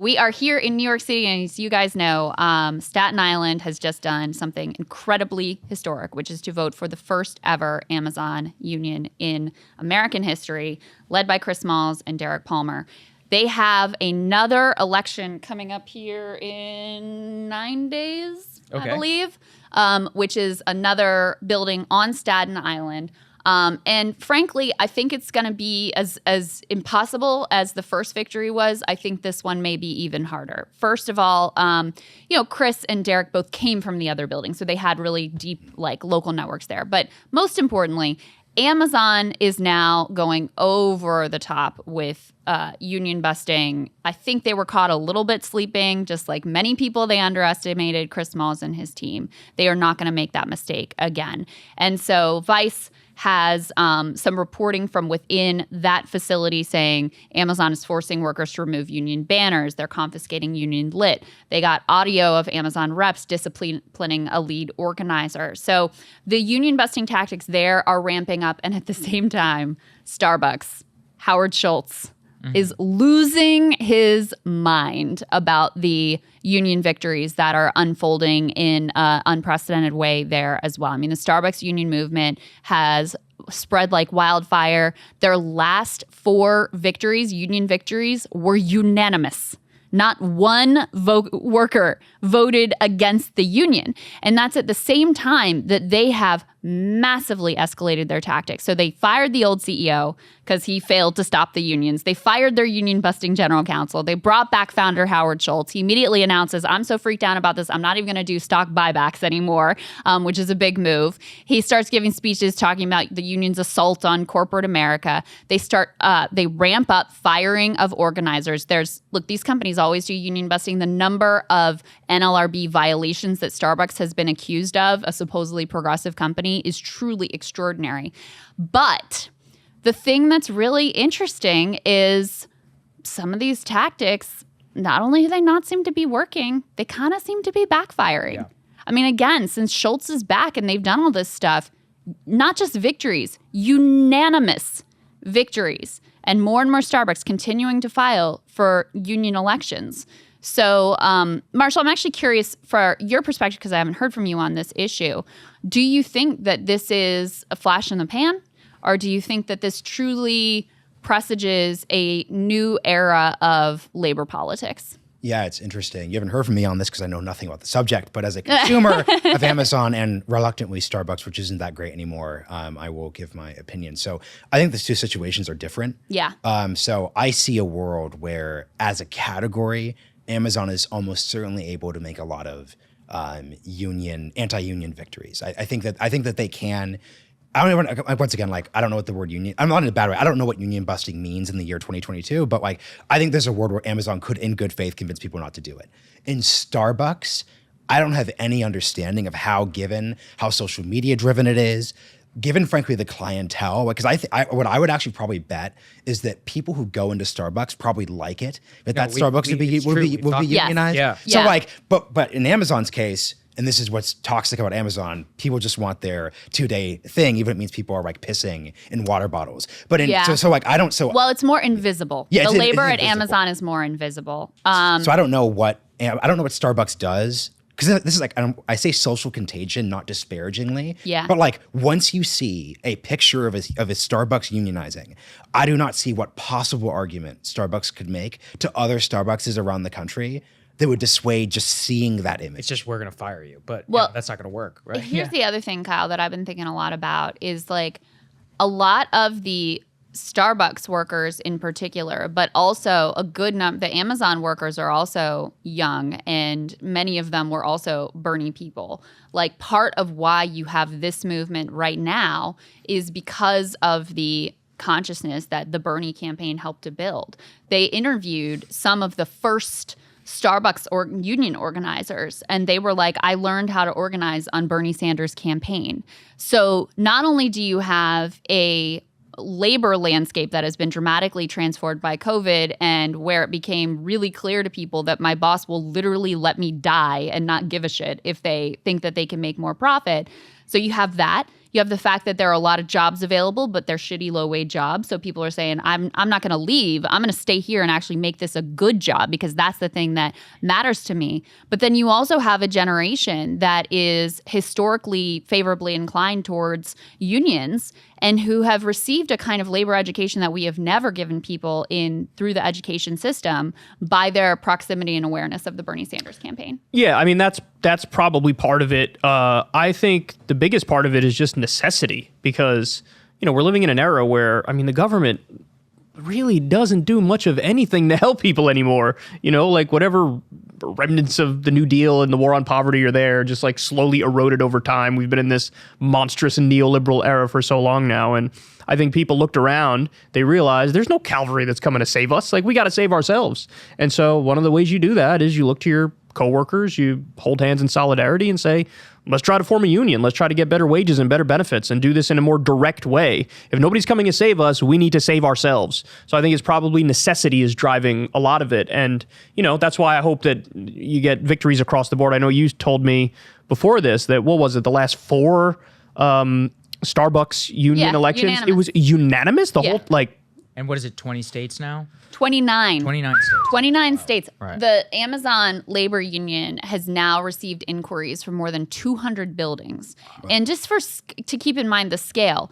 We are here in New York City, and as you guys know, Staten Island has just done something incredibly historic, which is to vote for the first ever Amazon union in American history, led by Chris Smalls and Derek Palmer. They have another election coming up here in 9 days, I believe, which is another building on Staten Island. And frankly, I think it's going to be as impossible as the first victory was. I think this one may be even harder. First of all, Chris and Derek both came from the other building, so they had really deep, local networks there. But most importantly, Amazon is now going over the top with union busting. I think they were caught a little bit sleeping, just like many people. They underestimated Chris Smalls and his team. They are not going to make that mistake again. And so Vice has some reporting from within that facility saying Amazon is forcing workers to remove union banners. They're confiscating union lit. They got audio of Amazon reps disciplining a lead organizer. So the union busting tactics there are ramping up. And at the same time, Starbucks, Howard Schultz, is losing his mind about the union victories that are unfolding in an unprecedented way there as well. I mean, the Starbucks union movement has spread like wildfire. Their last 4 victories, union victories, were unanimous. Not one worker voted against the union. And that's at the same time that they have massively escalated their tactics. So they fired the old CEO because he failed to stop the unions. They fired their union-busting general counsel. They brought back founder Howard Schultz. He immediately announces, I'm so freaked out about this, I'm not even going to do stock buybacks anymore, which is a big move. He starts giving speeches talking about the union's assault on corporate America. They ramp up firing of organizers. These companies always do union busting. The number of NLRB violations that Starbucks has been accused of, a supposedly progressive company, is truly extraordinary. But the thing that's really interesting is some of these tactics, not only do they not seem to be working, they kind of seem to be backfiring. Yeah. I mean, again, since Schultz is back and they've done all this stuff, not just victories, unanimous victories, and more Starbucks continuing to file for union elections. So, Marshall, I'm actually curious for your perspective, because I haven't heard from you on this issue. Do you think that this is a flash in the pan? Or do you think that this truly presages a new era of labor politics? Yeah, it's interesting. You haven't heard from me on this because I know nothing about the subject, but as a consumer of Amazon and reluctantly Starbucks, which isn't that great anymore, I will give my opinion. So I think these two situations are different. Yeah. So I see a world where, as a category, Amazon is almost certainly able to make a lot of anti-union victories. I think that they can. I don't even, once again, I don't know what the word union, I'm not in a bad way. I don't know what union busting means in the year 2022, but I think there's a world where Amazon could, in good faith, convince people not to do it. In Starbucks, I don't have any understanding of given how social media driven it is, given, frankly, the clientele, because what I would actually probably bet is that people who go into Starbucks probably like it, Starbucks would be unionized. Yeah. So but in Amazon's case, and this is what's toxic about Amazon, people just want their 2-day thing, even if it means people are pissing in water bottles. But well, it's more invisible. Yeah, the labor at Amazon is more invisible. So I don't know what Starbucks does. Because this is I say social contagion, not disparagingly. Yeah. But once you see a picture of a Starbucks unionizing, I do not see what possible argument Starbucks could make to other Starbuckses around the country that would dissuade just seeing that image. It's just, we're going to fire you. But that's not going to work, right? Here's the other thing, Kyle, that I've been thinking a lot about is a lot of the Starbucks workers in particular, but also a good number, the Amazon workers are also young, and many of them were also Bernie people. Part of why you have this movement right now is because of the consciousness that the Bernie campaign helped to build. They interviewed some of the first Starbucks union organizers, and they were like, I learned how to organize on Bernie Sanders' campaign. So not only do you have a labor landscape that has been dramatically transformed by COVID, and where it became really clear to people that my boss will literally let me die and not give a shit if they think that they can make more profit. So you have that. You have the fact that there are a lot of jobs available, but they're shitty low-wage jobs. So people are saying, I'm not going to leave. I'm going to stay here and actually make this a good job because that's the thing that matters to me. But then you also have a generation that is historically favorably inclined towards unions and who have received a kind of labor education that we have never given people through the education system by their proximity and awareness of the Bernie Sanders campaign. Yeah, I mean, that's probably part of it. I think the biggest part of it is just necessity because, we're living in an era where, I mean, the government really doesn't do much of anything to help people anymore. Like whatever remnants of the New Deal and the war on poverty are there, just like slowly eroded over time. We've been in this monstrous neoliberal era for so long now. And I think people looked around, they realized there's no cavalry that's coming to save us. Like we got to save ourselves. And so one of the ways you do that is you look to your coworkers, you hold hands in solidarity and say, let's try to form a union. Let's try to get better wages and better benefits and do this in a more direct way. If nobody's coming to save us, we need to save ourselves. So I think it's probably necessity is driving a lot of it. And, that's why I hope that you get victories across the board. I know you told me before this that, what was it, the last 4 Starbucks union elections? Unanimous. It was unanimous? The whole, And what is it, 20 states now? 29. 29 states. 29 states. Right. The Amazon labor union has now received inquiries from more than 200 buildings. Right. And just to keep in mind the scale,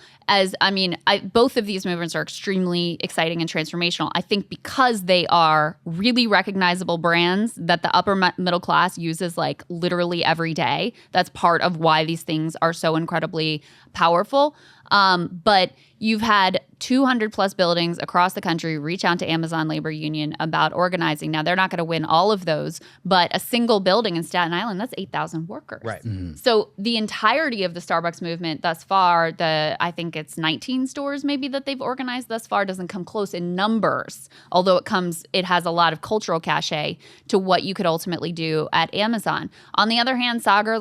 both of these movements are extremely exciting and transformational. I think because they are really recognizable brands that the upper middle class uses like literally every day, that's part of why these things are so incredibly powerful. But you've had 200 plus buildings across the country reach out to Amazon Labor Union about organizing. Now, they're not going to win all of those, but a single building in Staten Island, that's 8,000 workers. Right. Mm-hmm. So the entirety of the Starbucks movement thus far, I think it's 19 stores maybe that they've organized thus far, doesn't come close in numbers, although it has a lot of cultural cachet to what you could ultimately do at Amazon. On the other hand, Saagar,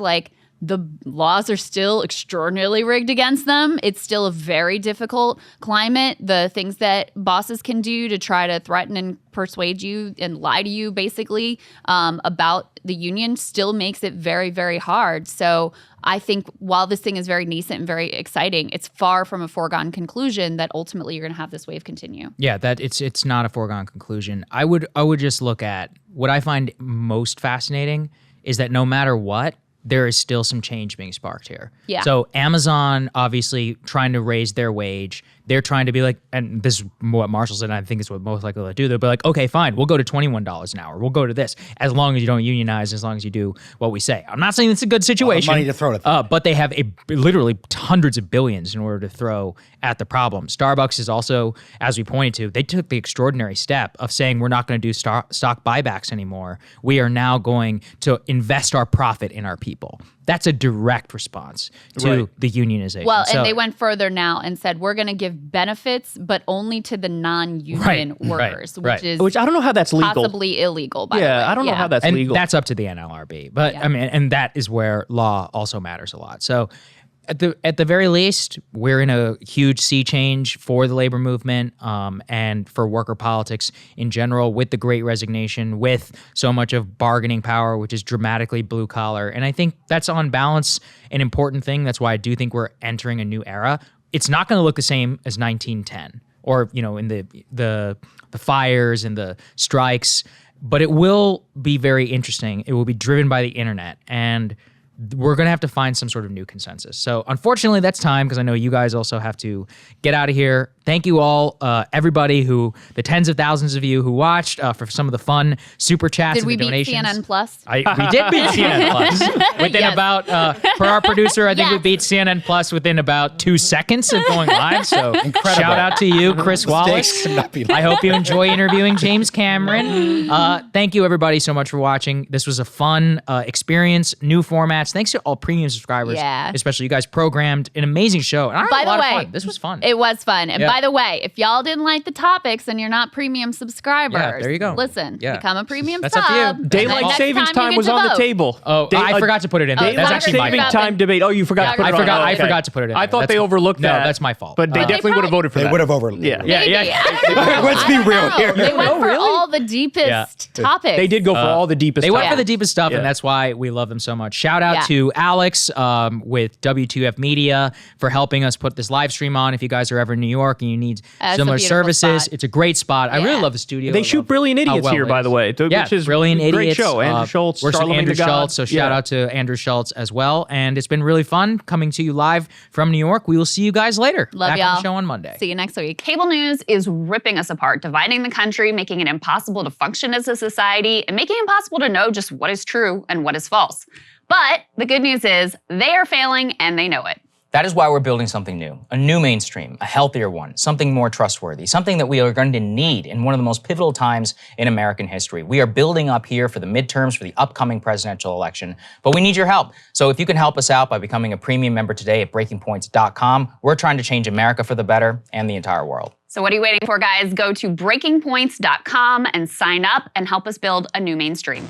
the laws are still extraordinarily rigged against them. It's still a very difficult climate. The things that bosses can do to try to threaten and persuade you and lie to you basically about the union still makes it very, very hard. So I think while this thing is very nascent and very exciting, it's far from a foregone conclusion that ultimately you're going to have this wave continue. Yeah, that it's not a foregone conclusion. I would just look at what I find most fascinating is that no matter what, there is still some change being sparked here. Yeah. So Amazon obviously trying to raise their wage. They're trying to be like, and this is what Marshall said, and I think it's what most likely they'll do. They'll be like, okay, fine, we'll go to $21 an hour. We'll go to this, as long as you don't unionize, as long as you do what we say. I'm not saying it's a good situation. Money to throw at them. But they have literally hundreds of billions in order to throw at the problem. Starbucks is also, as we pointed to, they took the extraordinary step of saying we're not going to do stock buybacks anymore. We are now going to invest our profit in our people. That's a direct response to the unionization. Well, and they went further now and said, we're going to give benefits, but only to the non-union workers, which I don't know how that's legal. Possibly illegal, by the way. I don't know how that's legal. That's up to the NLRB. But I mean, and that is where law also matters a lot. So at the very least, we're in a huge sea change for the labor movement and for worker politics in general, with the Great Resignation, with so much of bargaining power, which is dramatically blue collar. And I think that's on balance an important thing. That's why I do think we're entering a new era. It's not going to look the same as 1910 or, in the fires and the strikes, but it will be very interesting. It will be driven by the internet, and we're going to have to find some sort of new consensus. So unfortunately, that's time, because I know you guys also have to get out of here. Thank you all, everybody the tens of thousands of you who watched, for some of the fun super chats and the donations. Did we beat CNN Plus? We did beat CNN Plus. Within about, for our producer, I think we beat CNN Plus within about 2 seconds of going live. So shout out to you, Chris Wallace. I hope you enjoy interviewing James Cameron. Thank you, everybody, so much for watching. This was a fun experience, new formats. Thanks to all premium subscribers, especially you guys programmed an amazing show. And I had a lot of fun. This was fun. It was fun. And by By the way, if y'all didn't like the topics and you're not premium subscribers, Yeah, there you go. Listen, Yeah. become a premium That's up to sub. you. and Daylight next savings you time get was to on the vote. table. Oh, I forgot to put it in there. That's Saagar actually my saving fault. time debate. Oh, you forgot to put I it on. forgot. Oh, I okay. forgot to put it in. I there. thought That's they my- overlooked no, that. that's my fault. But they definitely would have voted for They that. would have over. Yeah. Maybe. Yeah. I don't know. Let's be I don't real know. here. They went for all the deepest topics. They did go for all the deepest. They went topics. for the deepest stuff, Yeah. and that's why we love them so much. Shout out Yeah. to Alex with W2F Media for helping us put this live stream on. If you guys are ever in New York and you need It's a similar beautiful services, spot. it's a great spot. I Yeah. really love the studio. They I shoot love Brilliant how Idiots well here, it by the way. Yeah, which is Brilliant a great Idiots. show. Andrew Schultz, works with Charlamagne Andrew the God. Schultz. So shout Yeah. out to Andrew Schultz as well. And it's been really fun coming to you live from New York. We will see you guys later. Love Back y'all. on the show on Monday. See you next week. Cable news is ripping us apart, dividing the country, making it impossible to function as a society, and making it impossible to know just what is true and what is false. But the good news is they are failing and they know it. That is why we're building something new, a new mainstream, a healthier one, something more trustworthy, something that we are going to need in one of the most pivotal times in American history. We are building up here for the midterms, for the upcoming presidential election, but we need your help. So if you can help us out by becoming a premium member today at breakingpoints.com, we're trying to change America for the better and the entire world. So what are you waiting for, guys? Go to breakingpoints.com and sign up and help us build a new mainstream.